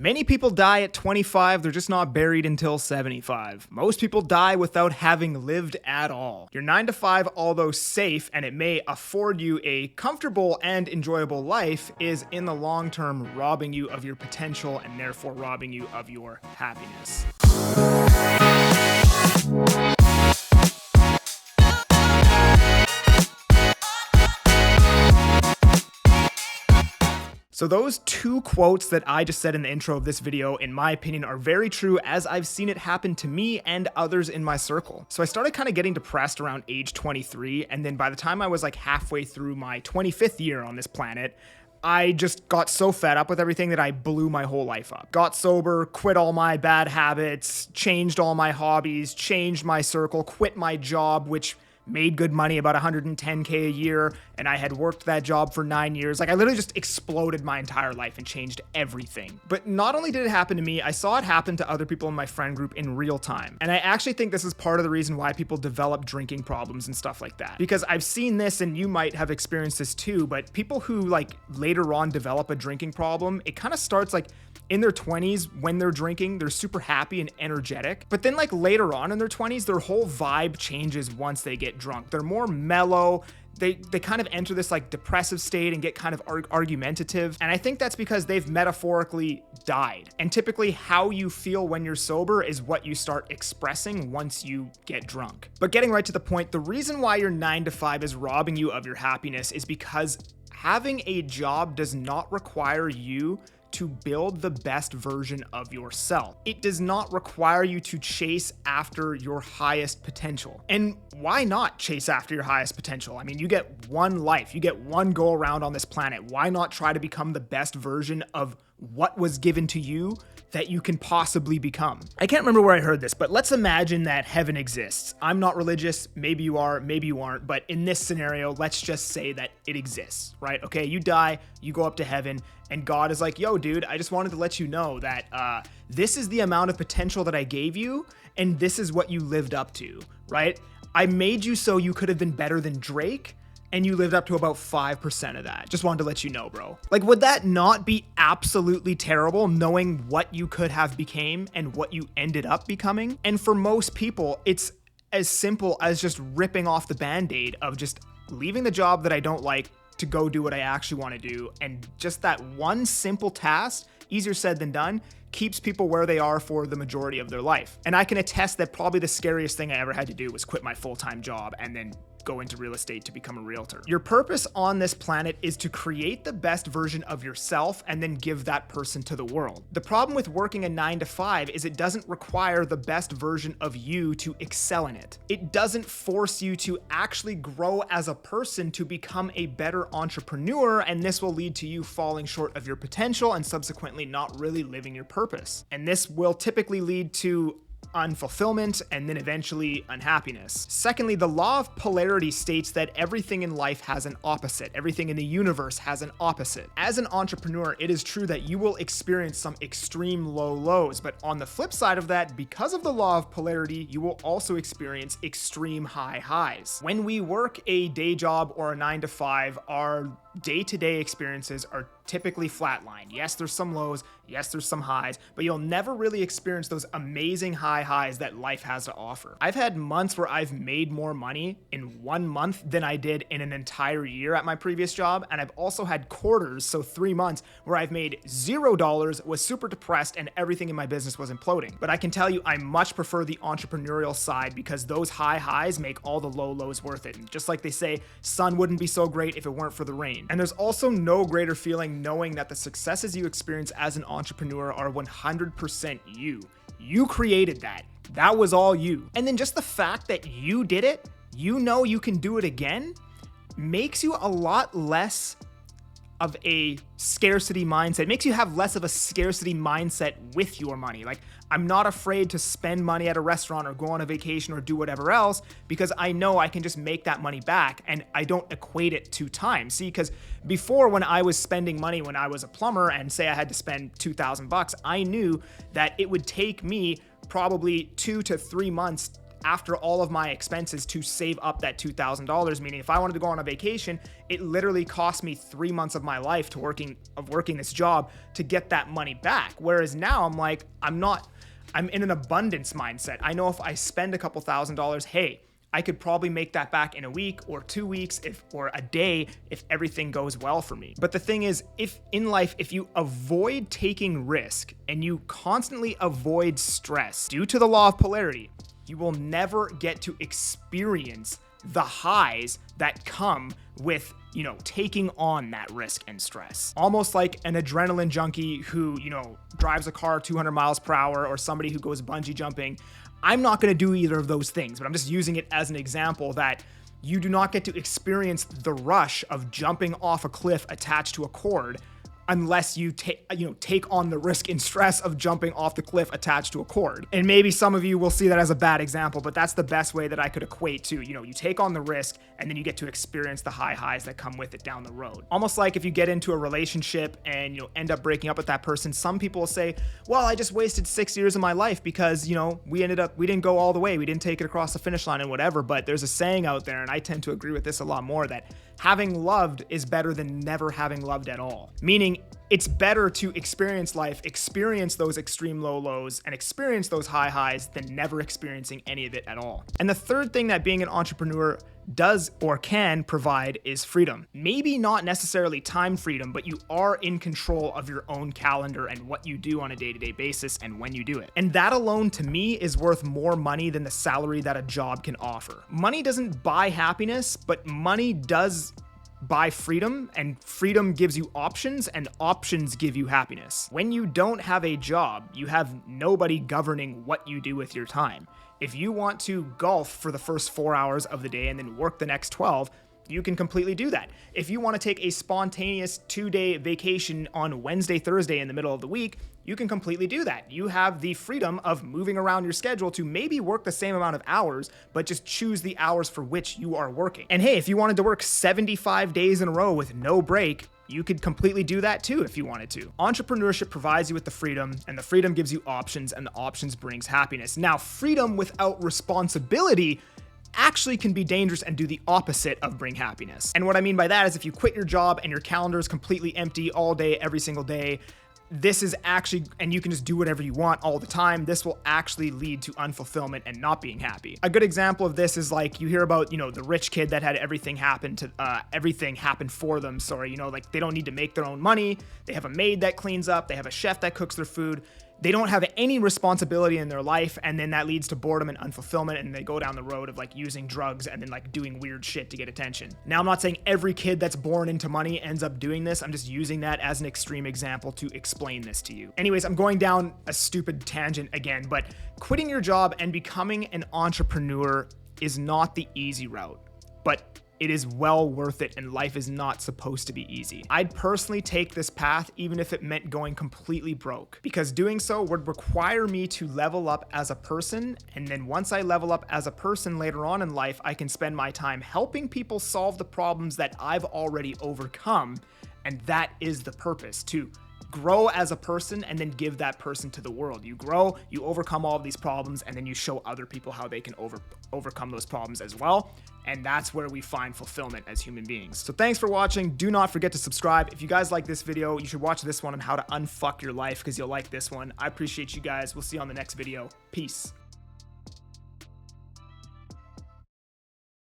Many people die at 25, they're just not buried until 75. Most people die without having lived at all. Your 9 to 5, although safe and it may afford you a comfortable and enjoyable life, is in the long term robbing you of your potential and therefore robbing you of your happiness. So those two quotes that I just said in the intro of this video, in my opinion, are very true, as I've seen it happen to me and others in my circle. So I started kind of getting depressed around age 23, and then by the time I was like halfway through my 25th year on this planet, I just got so fed up with everything that I blew my whole life up. Got sober, quit all my bad habits, changed all my hobbies, changed my circle, quit my job, which made good money, about $110K a year, and I had worked that job for 9 years. Like, I literally just exploded my entire life and changed everything. But not only did it happen to me, I saw it happen to other people in my friend group in real time. And I actually think this is part of the reason why people develop drinking problems and stuff like that. Because I've seen this, and you might have experienced this too, but people who like later on develop a drinking problem, it kind of starts like in their 20s when they're drinking, they're super happy and energetic. But then like later on in their 20s, their whole vibe changes once they get drunk. They're more mellow. They kind of enter this like depressive state and get kind of argumentative. And I think that's because they've metaphorically died. And typically how you feel when you're sober is what you start expressing once you get drunk. But getting right to the point, the reason why your 9 to 5 is robbing you of your happiness is because having a job does not require you to build the best version of yourself. It does not require you to chase after your highest potential. And why not chase after your highest potential? I mean, you get one life, you get one go around on this planet. Why not try to become the best version of what was given to you that you can possibly become? I can't remember where I heard this, but let's imagine that heaven exists. I'm not religious, maybe you are, maybe you aren't, but in this scenario, let's just say that it exists, right? Okay, you die, you go up to heaven, and God is like, yo, dude, I just wanted to let you know that this is the amount of potential that I gave you, and this is what you lived up to, right? I made you so you could have been better than Drake, and you lived up to about 5% of that. Just wanted to let you know, bro. Like, would that not be absolutely terrible, knowing what you could have became and what you ended up becoming? And for most people, it's as simple as just ripping off the Band-Aid of just leaving the job that I don't like to go do what I actually want to do. And just that one simple task, easier said than done, keeps people where they are for the majority of their life. And I can attest that probably the scariest thing I ever had to do was quit my full-time job and then go into real estate to become a realtor. Your purpose on this planet is to create the best version of yourself and then give that person to the world. The problem with working a 9 to 5 is it doesn't require the best version of you to excel in it. It doesn't force you to actually grow as a person to become a better entrepreneur, and this will lead to you falling short of your potential and subsequently not really living your purpose. And this will typically lead to unfulfillment and then eventually unhappiness. Secondly, the law of polarity states that everything in life has an opposite. Everything in the universe has an opposite. As an entrepreneur, it is true that you will experience some extreme low lows, but on the flip side of that, because of the law of polarity, you will also experience extreme high highs. When we work a day job or a 9 to 5, our day-to-day experiences are typically flatlined. Yes, there's some lows, yes, there's some highs, but you'll never really experience those amazing high highs that life has to offer. I've had months where I've made more money in 1 month than I did in an entire year at my previous job, and I've also had quarters, so 3 months, where I've made $0, was super depressed, and everything in my business was imploding. But I can tell you, I much prefer the entrepreneurial side because those high highs make all the low lows worth it. And just like they say, sun wouldn't be so great if it weren't for the rain. And there's also no greater feeling knowing that the successes you experience as an entrepreneur are 100% you. You created that. That was all you. And then just the fact that you did it, you know you can do it again, makes you a lot less of a scarcity mindset. It makes you have less of a scarcity mindset with your money. Like, I'm not afraid to spend money at a restaurant or go on a vacation or do whatever else because I know I can just make that money back and I don't equate it to time. See, because before when I was spending money when I was a plumber and say I had to spend $2,000 bucks, I knew that it would take me probably 2 to 3 months after all of my expenses to save up that $2,000, meaning if I wanted to go on a vacation, it literally cost me 3 months of my life working this job to get that money back. Whereas now I'm like, I'm in an abundance mindset. I know if I spend a couple $1,000s, hey, I could probably make that back in a week or 2 weeks or a day if everything goes well for me. But the thing is, if in life, if you avoid taking risk and you constantly avoid stress due to the law of polarity, you will never get to experience the highs that come with, taking on that risk and stress. Almost like an adrenaline junkie who, drives a car 200 miles per hour, or somebody who goes bungee jumping. I'm not going to do either of those things, but I'm just using it as an example that you do not get to experience the rush of jumping off a cliff attached to a cord unless you take on the risk and stress of jumping off the cliff attached to a cord. And maybe some of you will see that as a bad example, but that's the best way that I could equate to, you take on the risk and then you get to experience the highs that come with it down the road. Almost like if you get into a relationship and end up breaking up with that person, some people will say, well, I just wasted 6 years of my life because, we didn't go all the way. We didn't take it across the finish line and whatever. But there's a saying out there, and I tend to agree with this a lot more, that having loved is better than never having loved at all. Meaning it's better to experience life, experience those extreme low lows, and experience those high highs than never experiencing any of it at all. And the third thing that being an entrepreneur does or can provide is freedom. Maybe not necessarily time freedom, but you are in control of your own calendar and what you do on a day-to-day basis and when you do it. And that alone, to me, is worth more money than the salary that a job can offer. Money doesn't buy happiness, but money does buy freedom, and freedom gives you options, and options give you happiness. When you don't have a job, you have nobody governing what you do with your time. If you want to golf for the first 4 hours of the day and then work the next 12, you can completely do that. If you want to take a spontaneous 2-day vacation on Wednesday, Thursday in the middle of the week, you can completely do that. You have the freedom of moving around your schedule to maybe work the same amount of hours, but just choose the hours for which you are working. And hey, if you wanted to work 75 days in a row with no break, you could completely do that too if you wanted to. Entrepreneurship provides you with the freedom, and the freedom gives you options, and the options brings happiness. Now, freedom without responsibility actually can be dangerous and do the opposite of bring happiness. And what I mean by that is if you quit your job and your calendar is completely empty all day, every single day, this is actually, and you can just do whatever you want all the time, this will actually lead to unfulfillment and not being happy. A good example of this is like you hear about, the rich kid that had everything happen for them. Like they don't need to make their own money. They have a maid that cleans up. They have a chef that cooks their food. They don't have any responsibility in their life, and then that leads to boredom and unfulfillment, and they go down the road of like using drugs and then like doing weird shit to get attention. Now, I'm not saying every kid that's born into money ends up doing this. I'm just using that as an extreme example to explain this to you. Anyways, I'm going down a stupid tangent again, but quitting your job and becoming an entrepreneur is not the easy route, but it is well worth it, and life is not supposed to be easy. I'd personally take this path even if it meant going completely broke, because doing so would require me to level up as a person, and then once I level up as a person later on in life, I can spend my time helping people solve the problems that I've already overcome, and that is the purpose, to grow as a person and then give that person to the world. You grow, you overcome all of these problems, and then you show other people how they can overcome those problems as well. And that's where we find fulfillment as human beings. So thanks for watching. Do not forget to subscribe. If you guys like this video, you should watch this one on how to unfuck your life, because you'll like this one. I appreciate you guys. We'll see you on the next video. Peace.